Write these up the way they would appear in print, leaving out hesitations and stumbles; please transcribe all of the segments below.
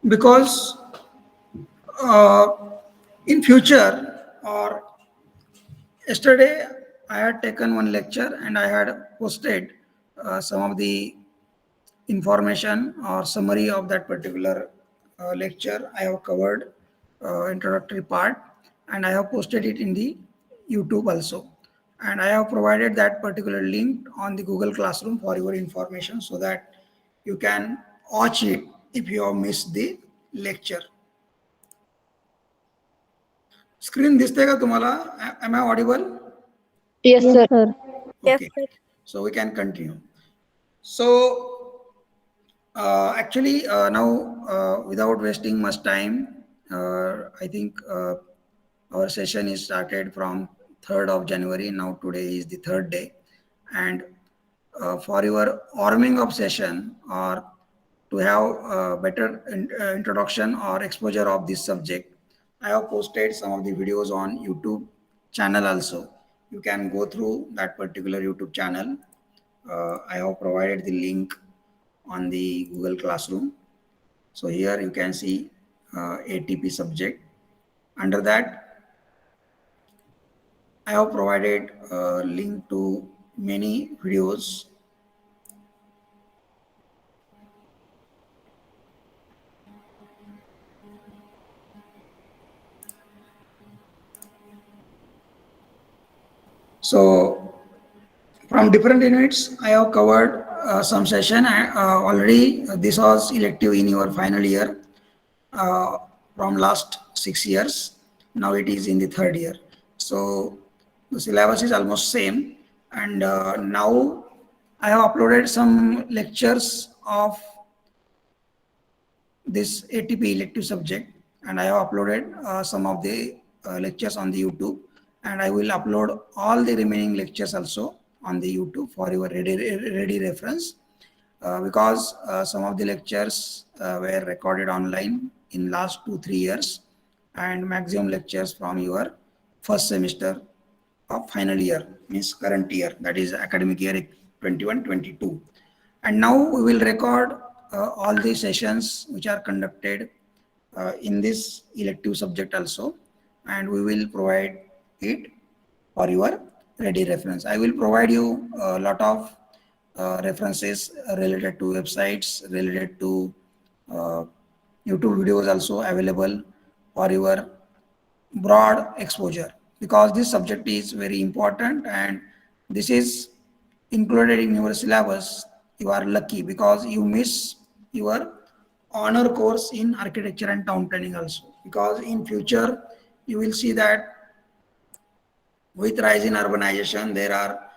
because uh, in future or yesterday I had taken one lecture and I had posted some of the information or summary of that particular lecture. I have covered introductory part and I have posted it in the YouTube also. And I have provided that particular link on the Google Classroom for your information so that you can watch it if you have missed the lecture. Screen दिसते का तुम्हाला? Am I audible? Yes, Yes, sir. sir. Yes, Okay, sir. so we can continue. So actually, now without wasting much time, I think our session is started from 3rd of January. Now today is the third day, and for your warming up session or to have better introduction or exposure of this subject, I have posted some of the videos on YouTube channel also. You can go through that particular YouTube channel. I have provided the link on the Google Classroom. So here you can see ATP subject. Under that, I have provided a link to many videos. So from different units, I have covered some session already. This was elective in your final year uh, from last 6 years. Now it is in the third year. So the syllabus is almost same. And now I have uploaded some lectures of this ATP elective subject, and I have uploaded some of the lectures on the YouTube, and I will upload all the remaining lectures also on the YouTube for your ready reference, because some of the lectures were recorded online in last 2-3 years, and maximum lectures from your first semester of final year, means current year, that is academic year 21-22. And now we will record all the sessions which are conducted in this elective subject also, and we will provide it for your ready reference. I will provide you a lot of references related to websites, related to uh, YouTube videos also available for your broad exposure, because this subject is very important and this is included in your syllabus. You are lucky because you miss your honor course in architecture and town planning also, because in future you will see that with rise in urbanization there are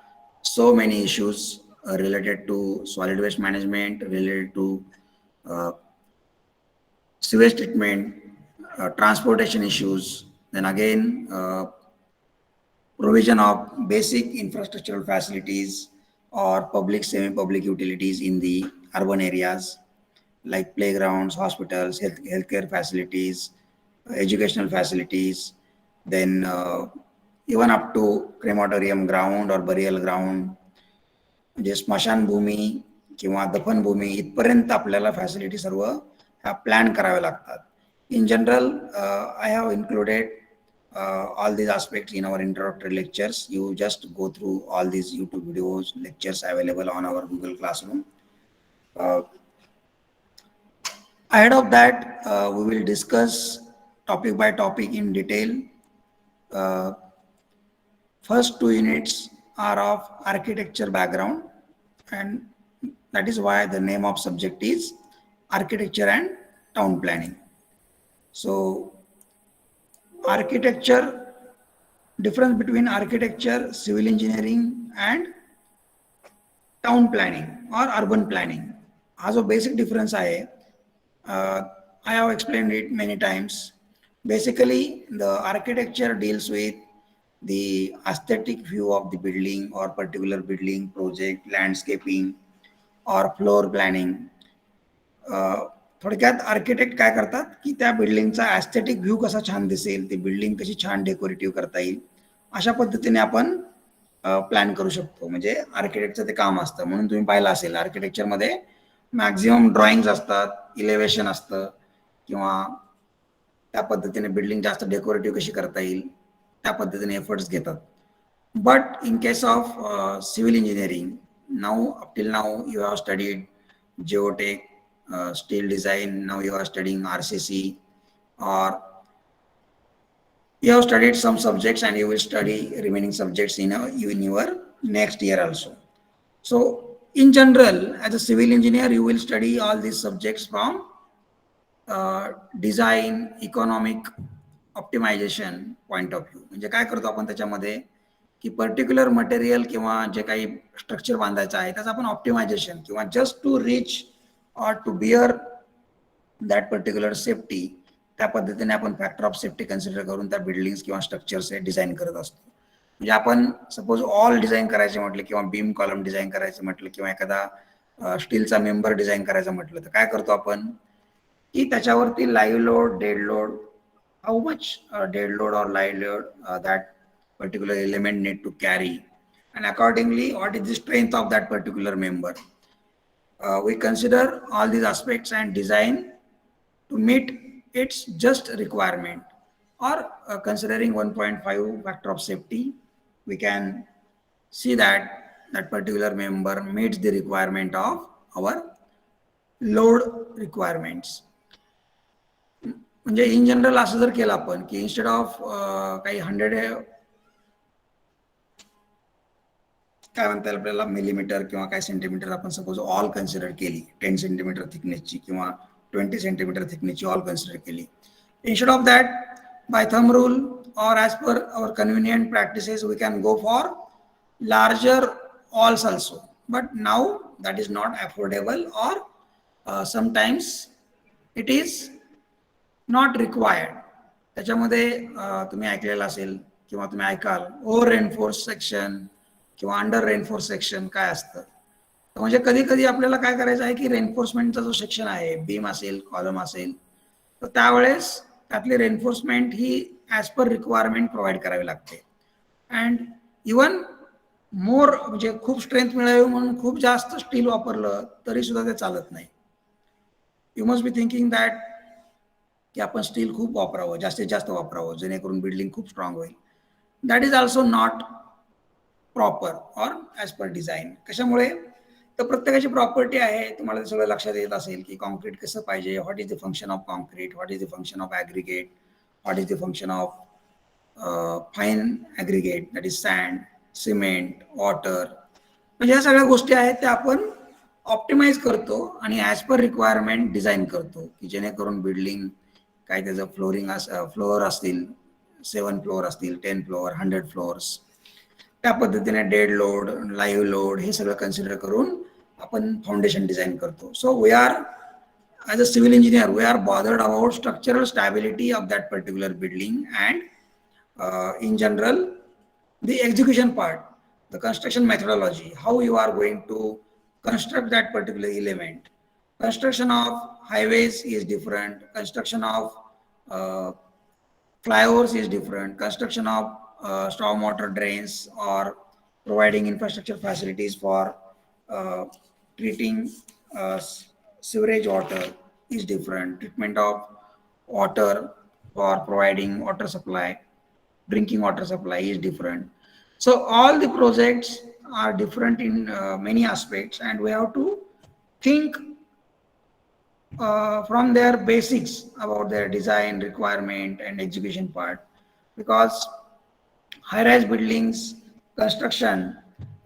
so many issues related to solid waste management, related to uh, sewage treatment, transportation issues, then again provision of basic infrastructural facilities or public semi-public utilities in the urban areas like playgrounds, hospitals, healthcare facilities, educational facilities, then even up to crematorium ground or burial ground, म्हणजे स्मशानभूमी किंवा दफनभूमी इथपर्यंत आपल्याला facility सर्व ह्या plan कराव्या लागतात. In general I have included all these aspects in our introductory lectures. You just go through all these YouTube videos, lectures available on our Google Classroom. Ahead of that, we will discuss topic by topic in detail. Uh, First 2 units are of architecture background, and that is why the name of subject is architecture and town planning. So architecture, difference between architecture, civil engineering and town planning or urban planning, हा जो basic difference आहे, I have explained it many times. Basically, the architecture deals with the aesthetic view of the building or particular building project, landscaping or floor planning. थोडक्यात architect काय करतात की त्या बिल्डिंगचा aesthetic view कसा छान दिसेल, ती बिल्डिंग कशी छान डेकोरेटिव्ह करता येईल, अशा पद्धतीने आपण प्लॅन करू शकतो. म्हणजे आर्किटेक्टचं ते काम असतं. म्हणून तुम्ही पाहिलं असेल आर्किटेक्चरमध्ये मॅक्झिमम ड्रॉइंग्स असतात, इलेव्हेशन असतं किंवा त्या पद्धतीने बिल्डिंग जास्त डेकोरेटिव्ह कशी करता येईल त्या पद्धतीने एफर्ट्स घेतात. But in case of civil engineering, now up till now you have studied geotech, steel design, now you are studying RCC, or you have studied some subjects and you will study remaining subjects in your next year also. So in general, as a civil engineer, you will study all these subjects from design, economic optimisation point of view. म्हणजे काय करतो आपण त्याच्यामध्ये की particular material किंवा जे काही structure बांधायचं आहे त्याचं आपण ऑप्टिमायझेशन किंवा just to reach or to bear that particular safety, त्या पद्धतीने आपण फॅक्टर ऑफ सेफ्टी कन्सिडर करून त्या बिल्डिंग्स किंवा स्ट्रक्चर्स हे डिझाईन करत असतो. म्हणजे आपण सपोज ऑल डिझाईन करायचे म्हटलं किंवा बीम कॉलम डिझाईन करायचं म्हटलं किंवा एखादा स्टीलचा मेंबर डिझाईन करायचं म्हटलं तर काय करतो आपण की त्याच्यावरती live load, dead load, how much dead load और live load that particular element need to carry, and accordingly what is the strength of that particular member. We consider all these aspects and design to meet its just requirement, or considering 1.5 factor of safety, we can see that that particular member meets the requirement of our load requirements. म्हणजे in general असं जर केलं आपण की instead of काही 100 काय म्हणता येईल आपल्याला मिलीमीटर किंवा काय सेंटीमीटर आपण सपोज ऑल कन्सिडर केली, 10 सेंटीमीटर थिकनेसची किंवा 20 सेंटीमीटर थिकनेसची ऑल कन्सिडर केली, instead of that by thumb rule or as per our convenient practices we can go for larger alls also, but now that is not affordable, or sometimes it is not required. त्याच्यामध्ये तुम्ही ऐकलेलं असेल किंवा तुम्ही ऐकाल over reinforce section किंवा under reinforce section काय असतं. म्हणजे कधी कधी आपल्याला काय करायचं आहे की रेनफोर्समेंटचा जो सेक्शन आहे, बीम असेल, कॉलम असेल, तर त्यावेळेस त्यातली रेनफोर्समेंट ही ॲज पर रिक्वायरमेंट प्रोव्हाइड करावी लागते. अँड इवन मोर म्हणजे खूप स्ट्रेंथ मिळावी म्हणून खूप जास्त स्टील वापरलं तरी सुद्धा ते चालत नाही. You must be thinking that की आपण स्टील खूप वापरावं, जास्तीत जास्त वापरावं जेणेकरून बिल्डिंग खूप स्ट्रॉंग होईल. That is also not proper or as per design. कशामुळे तर प्रत्येकाची प्रॉपर्टी आहे, तुम्हाला सगळं लक्षात येत असेल की कॉन्क्रीट कसं पाहिजे, what is the function of concrete, what is the function of aggregate, what is the function of fine aggregate that is sand, cement, water. म्हणजे ह्या सगळ्या गोष्टी आहेत त्या आपण ऑप्टिमाइज करतो आणि ॲज पर रिक्वायरमेंट डिझाईन करतो की जेणेकरून बिल्डिंग काय त्याचं फ्लोअर असतील, 7 फ्लोअर असतील, 10 फ्लोअर, 100 फ्लोअर्स, त्या पद्धतीने डेड लोड, लाईव्ह लोड हे सगळं कन्सिडर करून आपण फाउंडेशन डिझाईन करतो. So we are as a civil engineer we are bothered about structural stability of that particular building and in general the execution part, the construction methodology, how you are going to construct that particular element. Construction of highways is different, construction of flyovers is different, construction of storm water drains or providing infrastructure facilities for treating sewerage water is different, treatment of water for providing water supply, drinking water supply is different. So all the projects are different in many aspects, and we have to think from their basics about their design requirement and execution part, because high-rise buildings construction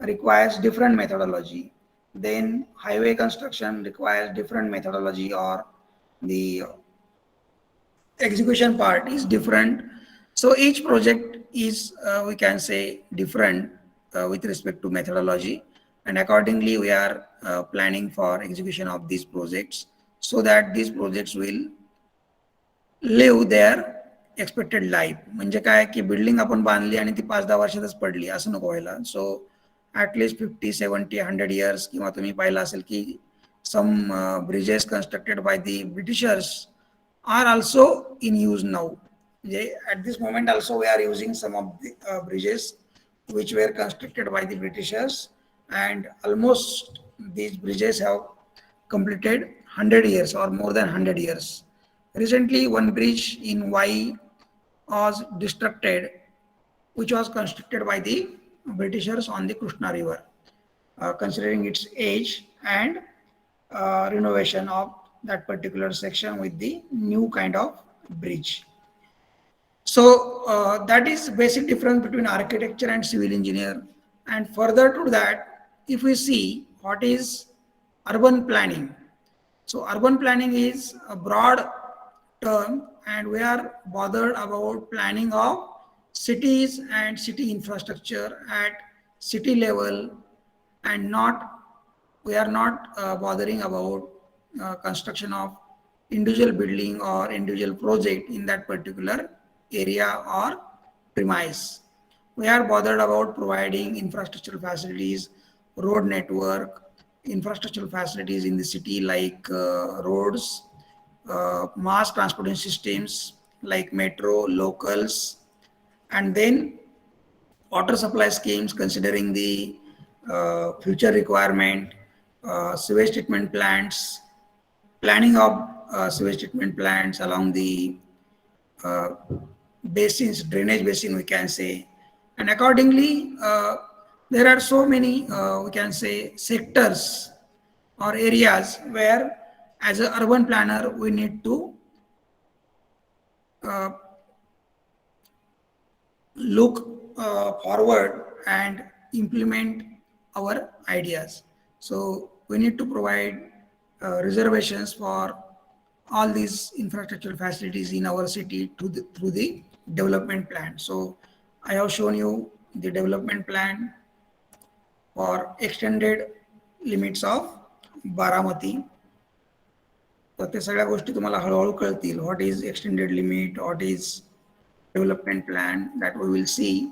requires different methodology, then highway construction requires different methodology, or the execution part is different. So each project is we can say different with respect to methodology, and accordingly we are planning for execution of these projects so that these projects will live their expected life. म्हणजे काय की building आपण बांधली आणि ती 5-10 वर्षातच पडली असं नको व्हायला. सो ॲटलिस्ट 50, 70, 100 years. किंवा तुम्ही पाहिलं असेल की some bridges constructed by the Britishers are also in use now. At this moment also we are using some of the bridges which were constructed by the Britishers, and almost these bridges have completed 100 years or more than 100 years. Recently, one bridge in Y was destructed, which was constructed by the Britishers on the Krishna River. Considering its age and renovation of that particular section with the new kind of bridge. So that is basic difference between architecture and civil engineer. And further to that, if we see what is urban planning. So urban planning is a broad term, and we are bothered about planning of cities and city infrastructure at city level, and not we are not bothering about construction of individual building or individual project in that particular area or premise. We are bothered about providing infrastructural facilities, road network, infrastructural facilities in the city like roads, mass transportation systems like metro, locals, and then water supply schemes considering the future requirement, sewage treatment plants, planning of sewage treatment plants along the uh, basins, drainage basin, we can say. And accordingly, there are so many, we can say, sectors or areas where, as an urban planner, we need to uh, look forward and implement our ideas. So we need to provide reservations for all these infrastructure facilities in our city through the development plan. So I have shown you the development plan for extended limits of Baramati. तर ते सगळ्या गोष्टी तुम्हाला हळूहळू कळतील. What is extended limit, what is development plan, that we will see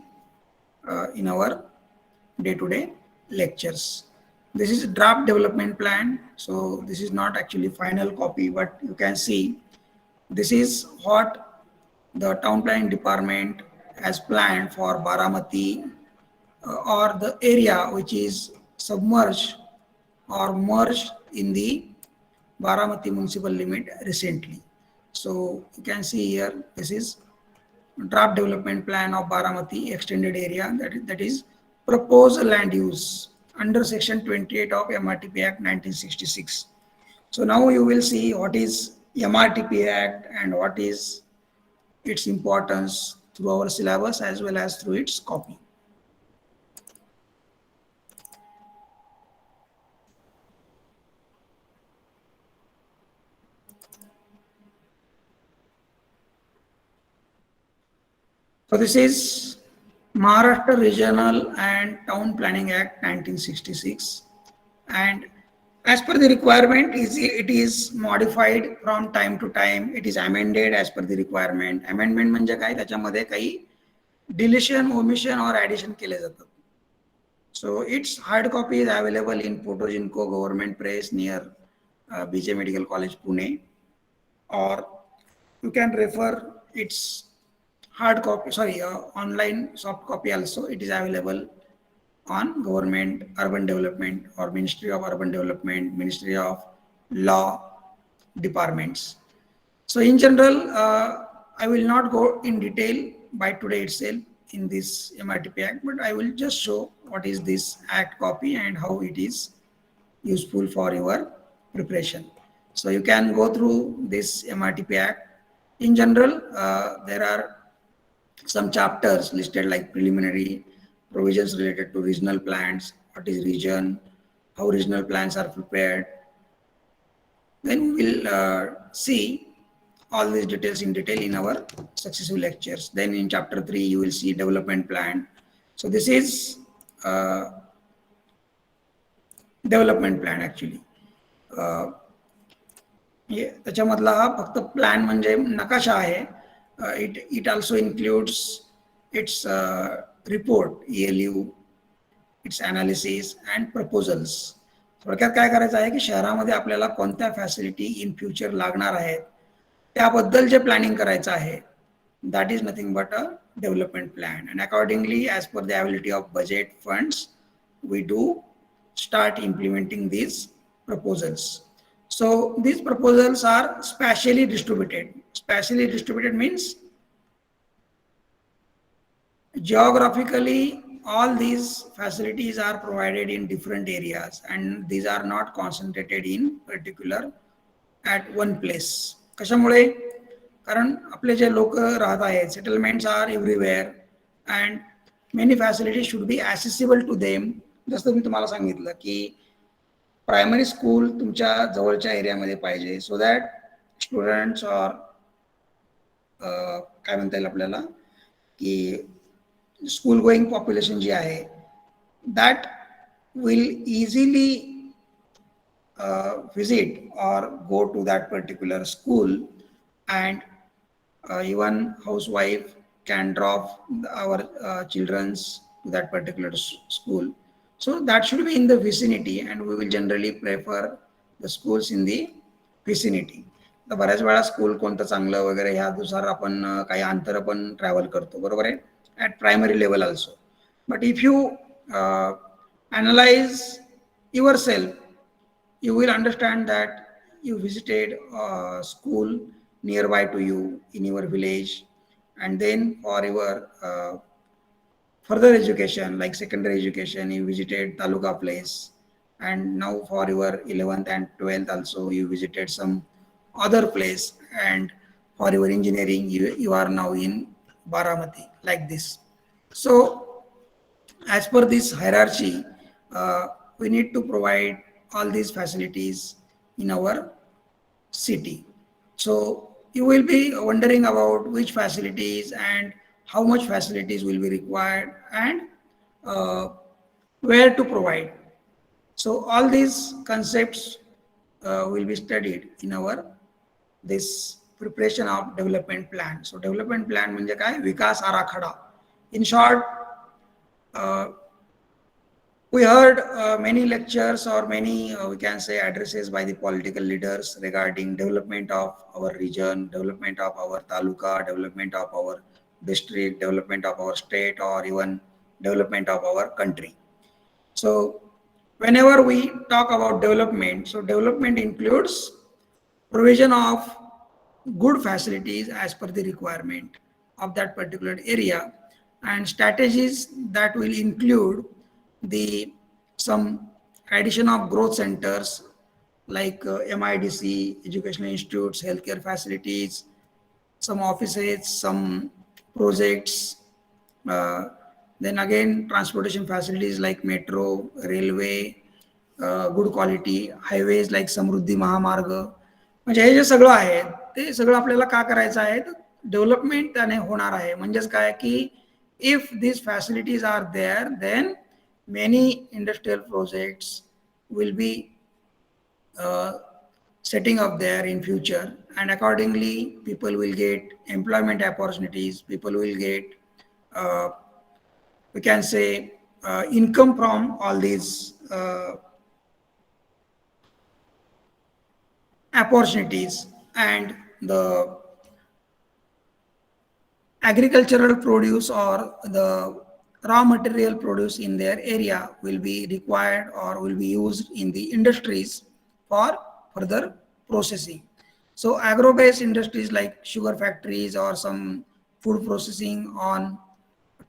in our day-to-day lectures. This is draft development plan, so this is not actually final copy, but you can see this is what the town planning department has planned for Baramati, or the area which is submerged or merged in the Baramati municipal limit recently. So you can see here, this is draft development plan of Baramati extended area, that is proposed land use under section 28 of MRTP Act 1966. So now you will see what is MRTP Act and what is its importance through our syllabus as well as through its copy. So this is Maharashtra Regional and Town Planning Act 1966, and as per the requirement, it is modified from time to time. It is amended as per the requirement. Amendment म्हणजे काय, त्याच्यामध्ये काही deletion, omission or addition केले जातात. So its hard copy is available in Photoginco Government Press near BJ Medical College, Pune, or you can refer its hard copy, online soft copy also. It is available on Government Urban Development or Ministry of Urban Development, Ministry of Law departments. So in general, I will not go in detail by today itself in this MRTP Act, but I will just show what is this Act copy and how it is useful for your preparation. So you can go through this MRTP Act. In general, there are some chapters listed like preliminary provisions related to regional plans, what is region, how regional plans are prepared. Then we will see all these details in detail in our successive lectures. Then in chapter 3, you will see development plan. So this is development plan actually. त्याच्यामधला हा फक्त plan म्हणजे नकाशा आहे. It also includes its report, ELU, its analysis and proposals. थोडक्यात काय करायचं आहे की शहरामध्ये आपल्याला कोणत्या फॅसिलिटी इन फ्युचर लागणार आहेत त्याबद्दल जे प्लॅनिंग करायचं आहे, that is nothing but a development plan. And accordingly, as per the availability of budget funds, we do start implementing these proposals. So these proposals are spatially distributed. Spatially distributed means geographically all these facilities are provided in different areas and these are not concentrated in particular at one place. कशामुळे? कारण आपले जे लोक राहत आहेत settlements are everywhere and many facilities should be accessible to them. जसं मी तुम्हाला सांगितलं की प्रायमरी स्कूल तुमच्या जवळच्या एरियामध्ये पाहिजे सो दॅट स्टुडंट्स ऑर काय म्हणता येईल आपल्याला की स्कूल गोईंग पॉप्युलेशन जी आहे that will easily visit or go to that particular school, and even housewife can drop our children's to that particular school. So that should be in the vicinity and we will generally prefer the schools in the vicinity. तर बऱ्याच वेळा school कोणतं चांगलं वगैरे ह्यानुसार आपण काही अंतर पण ट्रॅव्हल करतो, बरोबर आहे, at primary level also. But if you analyze yourself, you will understand that you visited a school nearby to you in your village, and then for your further education like secondary education you visited taluka place, and now for your 11th and 12th also you visited some other place, and for your engineering you are now in Baramati, like this. So as per this hierarchy, we need to provide all these facilities in our city. So you will be wondering about which facilities and how much facilities will be required and where to provide. So all these concepts will be studied in our this preparation of development plan. So development plan म्हणजे काय? विकास आराखडा. In short, we heard many lectures or many we can say addresses by the political leaders regarding development of our region, development of our taluka, development of our district, development of our state, or even development of our country. So whenever we talk about development, so development includes provision of good facilities as per the requirement of that particular area, and strategies that will include the some addition of growth centers like MIDC, educational institutes, healthcare facilities, some offices, some projects, then again transportation facilities like metro, railway, good quality highways like समृद्धी महामार्ग. म्हणजे हे जे सगळं आहे ते सगळं आपल्याला का करायचं आहे, डेव्हलपमेंट त्याने होणार आहे. म्हणजेच काय की if these facilities are there, then many industrial projects will be setting up there in future, and accordingly people will get employment opportunities, people will get we can say income from all these opportunities, and the agricultural produce or the raw material produce in their area will be required or will be used in the industries for further processing. So agro-based industries like sugar factories or some food processing on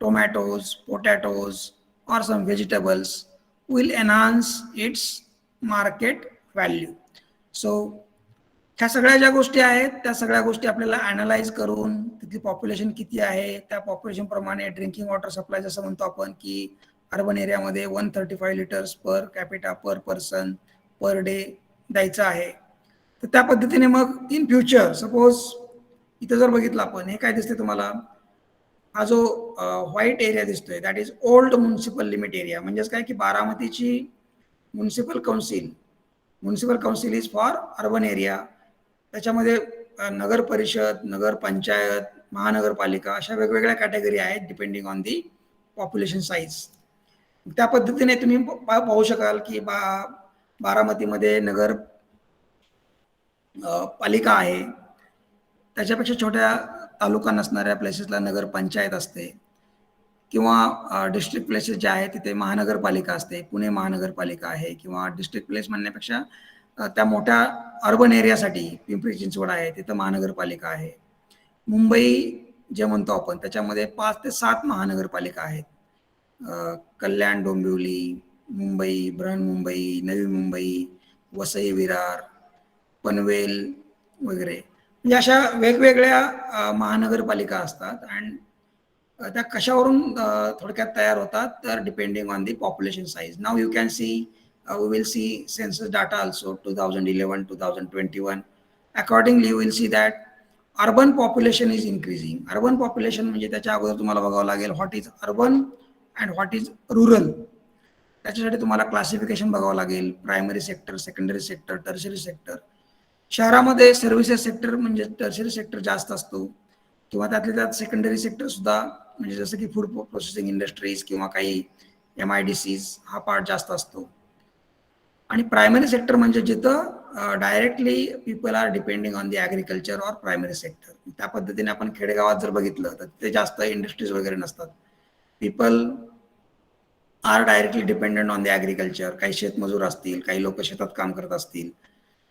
tomatoes, potatoes, or some vegetables will enhance its market value. So ह्या सगळ्या ज्या गोष्टी आहेत त्या सगळ्या गोष्टी आपल्याला analyse करून तिथली पॉप्युलेशन किती आहे त्या पॉप्युलेशन प्रमाणे ड्रिंकिंग वॉटर सप्लाय जसं म्हणतो आपण की अर्बन एरियामध्ये 135 लिटर्स पर कॅपिटा पर पर्सन पर डे द्यायचं आहे. तर त्या पद्धतीने मग इन फ्युचर सपोज इथं जर बघितलं आपण हे काय दिसते तुम्हाला, हा जो व्हाईट एरिया दिसतोय that is old municipal limit area. म्हणजेच काय की बारामतीची municipal council is for urban area. त्याच्यामध्ये नगर परिषद, नगर पंचायत, महानगरपालिका अशा वेगवेगळ्या कॅटेगरी आहेत depending on the population size. त्या पद्धतीने तुम्ही पाहू शकाल की बारामतीमध्ये नगर पालिका आहे, त्याच्यापेक्षा छोट्या तालुका नसणाऱ्या प्लेसेसला नगर पंचायत असते, किंवा डिस्ट्रिक्ट प्लेसेस जे आहेत तिथे महानगरपालिका असते, पुणे महानगरपालिका आहे, किंवा डिस्ट्रिक्ट प्लेस म्हणण्यापेक्षा त्या मोठ्या अर्बन एरियासाठी पिंपरी चिंचवड आहे, तिथं महानगरपालिका आहे. मुंबई जे म्हणतो आपण त्याच्यामध्ये 5 ते 7 महानगरपालिका आहेत. कल्याण, डोंबिवली, मुंबई, बृहन्मुंबई, नवी मुंबई, वसई विरार, पनवेल वगैरे, म्हणजे अशा वेगवेगळ्या महानगरपालिका असतात. अँड त्या कशावरून थोडक्यात तयार होतात, तर depending on the population size. Now you can see, we will see census data also 2011 2021. Accordingly you will see that urban population is increasing. Urban population म्हणजे त्याच्या अगोदर तुम्हाला बघावं लागेल what is urban and what is rural. त्याच्यासाठी तुम्हाला classification बघावं लागेल, primary sector, secondary sector, tertiary sector. शहरामध्ये सर्व्हिसेस सेक्टर म्हणजे टर्शरी सेक्टर जास्त असतो, किंवा त्यातल्या त्यात सेकंडरी सेक्टर सुद्धा, म्हणजे जसं की फूड प्रोसेसिंग इंडस्ट्रीज किंवा काही MIDCs, हा पार्ट जास्त असतो. आणि प्रायमरी सेक्टर म्हणजे जिथं directly people are depending on the agriculture or primary sector. त्या पद्धतीने आपण खेडेगावात जर बघितलं तर ते जास्त इंडस्ट्रीज वगैरे नसतात. People are directly dependent on the agriculture. काही शेतमजूर असतील, काही लोक शेतात काम करत असतील,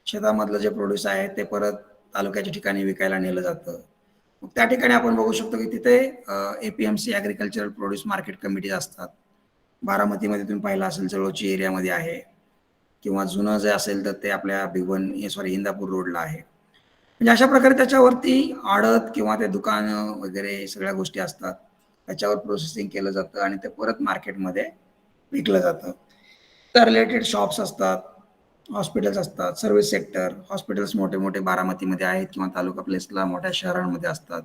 शेतामधलं जे प्रोड्यूस आहे ते परत तालुक्याच्या ठिकाणी विकायला नेलं जातं. मग त्या ठिकाणी आपण बघू शकतो की तिथे APMC agricultural produce market committees असतात. बारामतीमध्ये तुम्ही पाहिलं असेल, जळोची एरियामध्ये आहे, किंवा जुनं जे असेल तर ते आपल्या इंदापूर रोडला आहे. म्हणजे अशा प्रकारे त्याच्यावरती आडत किंवा ते दुकानं वगैरे सगळ्या गोष्टी असतात, त्याच्यावर प्रोसेसिंग केलं जातं आणि ते परत मार्केटमध्ये विकलं जातं. त्या रिलेटेड शॉप्स असतात, हॉस्पिटल्स असतात, सर्व्हिस सेक्टर. हॉस्पिटल्स मोठे मोठे बारामतीमध्ये आहेत किंवा तालुका प्लेसला मोठ्या शहरांमध्ये असतात.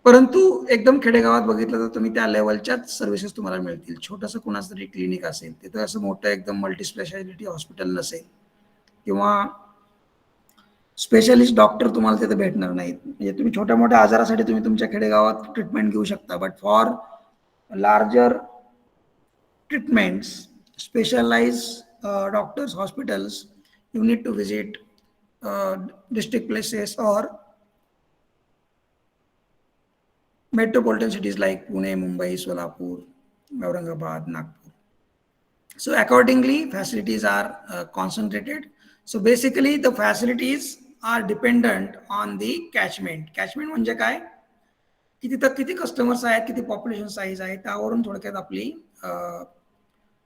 परंतु एकदम खेडेगावात बघितलं तर तुम्ही त्या लेवलच्याच सर्व्हिसेस तुम्हाला मिळतील. छोटंसं कुणाचं तरी क्लिनिक असेल, तिथं असं मोठं एकदम मल्टी स्पेशालिटी हॉस्पिटल नसेल, किंवा स्पेशलिस्ट डॉक्टर तुम्हाला तिथे भेटणार नाहीत. म्हणजे तुम्ही छोट्या मोठ्या आजारासाठी तुम्ही तुमच्या खेडेगावात ट्रीटमेंट घेऊ शकता, but for larger treatments, specialize doctors, hospitals, you need to visit district places और metropolitan cities like Pune, Mumbai, Solapur, Aurangabad, Nagpur. So accordingly, facilities are concentrated. So basically, the facilities are dependent on the catchment. Catchment म्हणजे काय, की तिथं किती customers आहेत, किती population size आहे, त्यावरून थोडक्यात आपली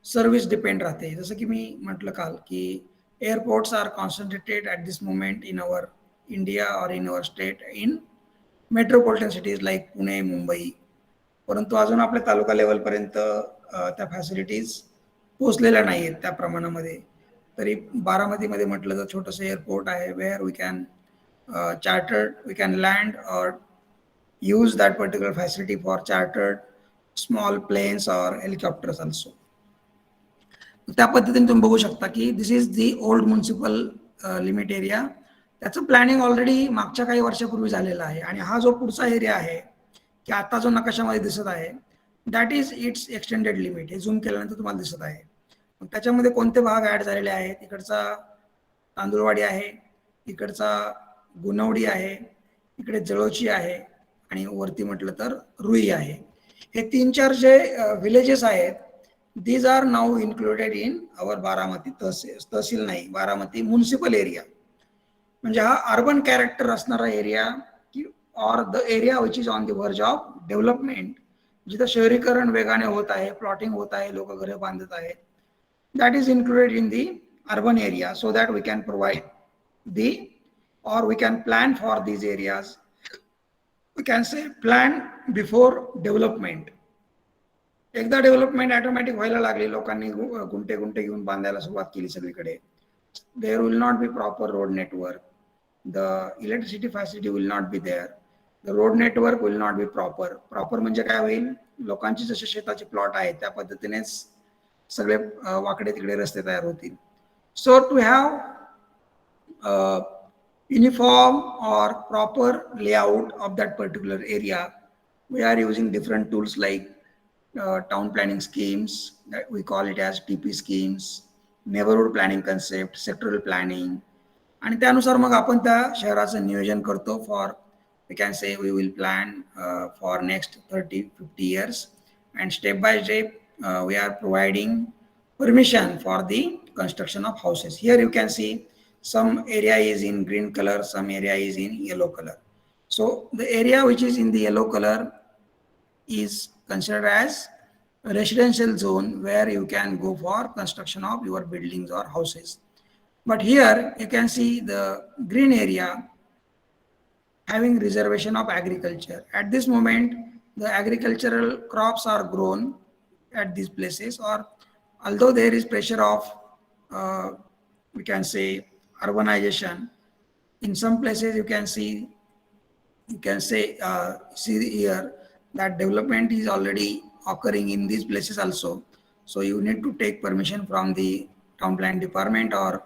सर्व्हिस डिपेंड राहते. जसं की मी म्हटलं काल की airports are concentrated at this moment in our India और in our state in metropolitan cities like Pune, Mumbai. परंतु अजून आपल्या तालुका लेवलपर्यंत त्या फॅसिलिटीज पोचलेल्या नाही आहेत त्या प्रमाणामध्ये. तरी बारामतीमध्ये म्हटलं तर छोटंसं एअरपोर्ट आहे, where we can chartered, we can land और use that particular facility for chartered small planes और हेलिकॉप्टर्स ऑल्सो. त्या पद्धतीने तुम्ही बघू शकता की this is the old municipal limit area. त्याचं प्लॅनिंग ऑलरेडी मागच्या काही वर्षापूर्वी झालेलं आहे. आणि हा जो पुढचा एरिया आहे की आता जो नकाशामध्ये दिसत आहे, that is it's extended limit. हे झूम केल्यानंतर तुम्हाला दिसत आहे. मग त्याच्यामध्ये कोणते भाग ॲड झालेले आहेत, इकडचा तांदुळवाडी आहे, इकडचा गुणवडी आहे, इकडे जळोची आहे, आणि वरती म्हटलं तर रुई आहे. हे 3-4 जे विलेजेस आहेत, these are now included in our Baramati tehsil नाही, बारामती म्युन्सिपल एरिया. म्हणजे हा अर्बन कॅरेक्टर असणारा एरिया, की or the area which is on the verge of development, जिथं शहरीकरण वेगाने होत आहे, प्लॉटिंग होत आहे, लोक घरे बांधत आहेत, that is included in the urban area, so that we can provide the or we can plan for these areas. We can say plan before development. एकदा डेव्हलपमेंट ऑटोमॅटिक व्हायला लागली, लोकांनी गुंटे गुंटे घेऊन बांधायला सुरुवात केली सगळीकडे, there will not be proper road network, the electricity facility will not be there, the road network will not be proper म्हणजे काय होईल, लोकांची जसे शेताचे प्लॉट आहेत त्या पद्धतीनेच सगळे वाकडे तिकडे रस्ते तयार होतील. So to have uniform or proper layout of that particular area, we are using different tools like town planning schemes, that we call it as TP schemes, neighborhood planning concept, sectoral planning. आणि त्यानुसार मग आपण त्या शहराचं नियोजन करतो. For we can say we will plan for next 30-50 years, and step by step we are providing permission for the construction of houses. Here you can see some area is in green color, some area is in yellow color. So the area which is in the yellow color is considered as a residential zone where you can go for construction of your buildings or houses. But here you can see the green area having reservation of agriculture. At this moment, the agricultural crops are grown at these places, or although there is pressure of, we can say, urbanization, in some places you can say see here that development is already occurring in these places also. So you need to take permission from the town plan department or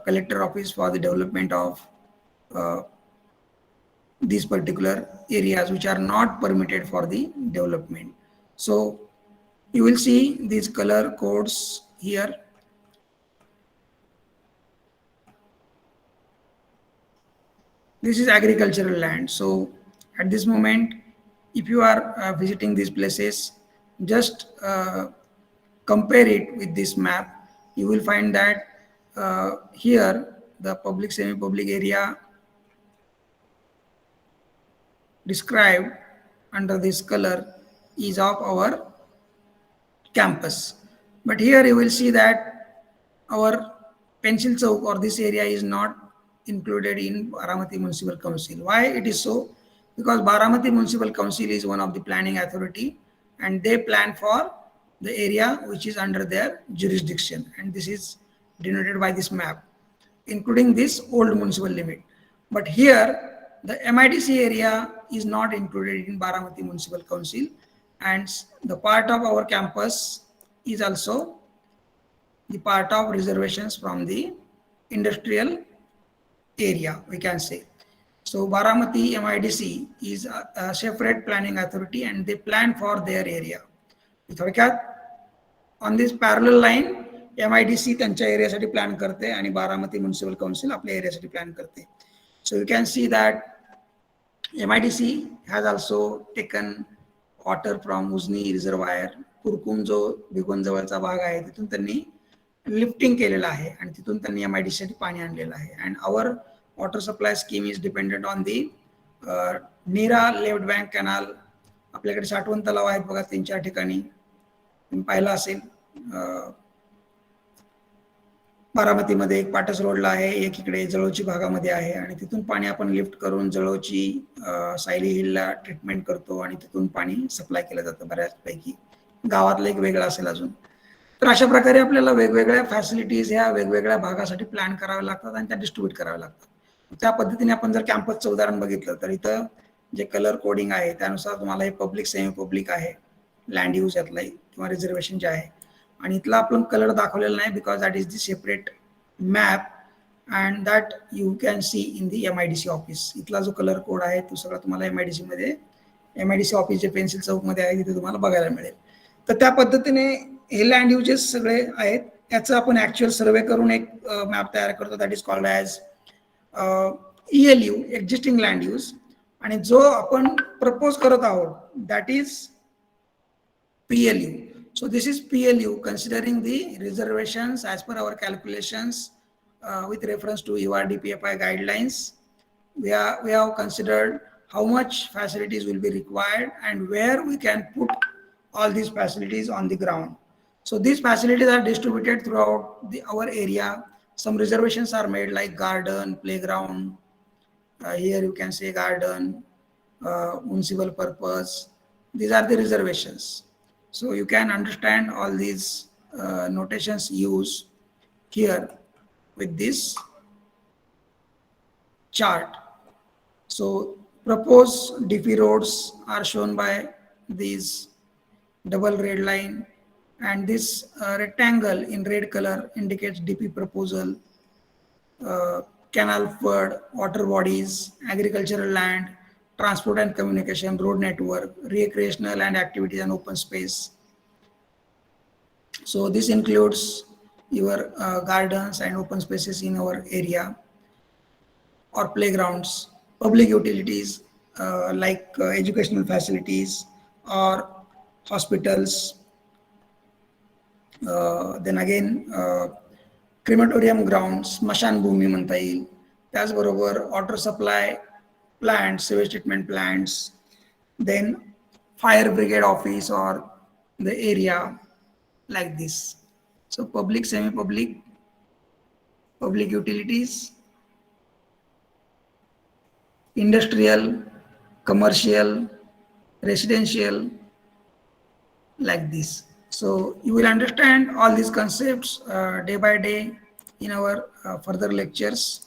collector office for the development of these particular areas which are not permitted for the development. So you will see these color codes here. This is agricultural land. So at this moment, if you are visiting these places, just compare it with this map. You will find that here the public semi-public area described under this color is of our campus. But here you will see that our Pencil Chowk or this area is not included in Baramati Municipal Council. Why it is so? Because Baramati Municipal Council is one of the planning authority and they plan for the area which is under their jurisdiction, and this is denoted by this map, including this old municipal limit. But here the MIDC area is not included in Baramati Municipal Council, and the part of our campus is also the part of reservations from the industrial area, we can say. So Baramati MIDC is a separate planning authority and they plan for their area. On this parallel line, MIDC त्यांच्या एरियासाठी plan करते आणि Baramati municipal council आपल्या एरियासाठी plan करते. So you can see that MIDC has also taken water from Uzni reservoir. Kurkumbh जो भिगवण जवळचा भाग आहे तिथून त्यांनी लिफ्टिंग केलेलं आहे आणि तिथून त्यांनी MIDC साठी पाणी आणलेलं आहे. And our water supply scheme is dependent on the Nira left bank canal. आपल्याकडे साठवण तलाव आहेत बघा 3-4 ठिकाणी तुम्ही पाहिला असेल. बारामतीमध्ये एक पाटस रोडला आहे, एक इकडे जळोची भागामध्ये आहे आणि तिथून पाणी आपण लिफ्ट करून जळोची सायली हिलला ट्रीटमेंट करतो आणि तिथून पाणी सप्लाय केलं जातं बऱ्याचपैकी. गावातलं एक वेगळं असेल अजून. तर अशा प्रकारे आपल्याला वेगवेगळ्या फॅसिलिटीज ह्या वेगवेगळ्या भागासाठी प्लॅन कराव्या लागतात आणि त्या डिस्ट्रीब्यूट कराव्या लागतात. त्या पद्धतीने आपण जर कॅम्पसचं उदाहरण बघितलं तर इथं जे कलर कोडिंग आहे त्यानुसार तुम्हाला हे पब्लिक सेमी पब्लिक आहे, लँड यूज यातला किंवा रिझर्वेशन जे आहे आणि इथला आपण कलर दाखवलेला नाही because that is the separate map and that you can see in the MIDC office. इथला जो कलर कोड आहे तो सगळा तुम्हाला MIDC मध्ये MIDC ऑफिस जे पेन्सिल चौकमध्ये आहे तिथे तुम्हाला बघायला मिळेल. तर त्या पद्धतीने हे लँड युजेस सगळे आहेत. याचं आपण ऍक्च्युअल सर्वे करून एक मॅप तयार करतो that is called as ELU existing land use, आणि जो आपण प्रपोज करत आहोत that is PLU. So this is PLU considering the reservations as per our calculations with reference to URDPFI guidelines. We have considered how much facilities will be required and where we can put all these facilities on the ground. So these facilities are distributed throughout our area. Some reservations are made like garden, playground. Here you can say garden, municipal purpose. These are the reservations. So you can understand all these notations used here with this chart. So proposed DP roads are shown by these double red line, and this rectangle in red color indicates DP proposal. Canal flood, water bodies, agricultural land, transport and communication, road network, recreational and activities and open space. So this includes your gardens and open spaces in our area or playgrounds, public utilities like educational facilities or hospitals, then again crematorium ground स्मशानभूमी म्हणता येईल. त्याचबरोबर water supply plants, sewage treatment plants, then fire brigade office or the area like this. So public, semi-public, public utilities, industrial, commercial, residential, like this. So you will understand all these concepts day by day in our further lectures.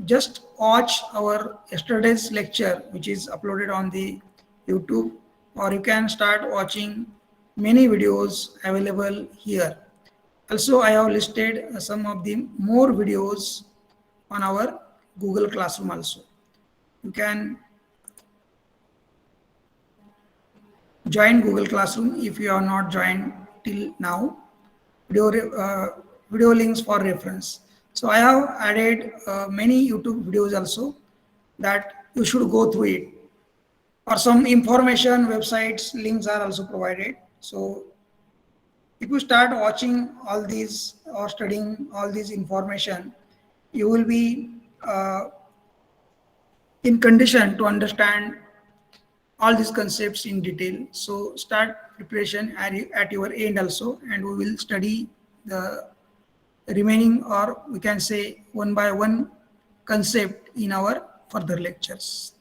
Just watch our yesterday's lecture, which is uploaded on the YouTube, or you can start watching many videos available here. Also, I have listed some of the more videos on our Google Classroom also. You can join Google Classroom if you are not joined till now. Video links for reference. So I have added many YouTube videos also that you should go through it. Or some information websites links are also provided. So if you start watching all these or studying all this information, you will be in condition to understand all these concepts in detail. So start preparation at your end also, and we will study the remaining, or we can say one by one concept in our further lectures.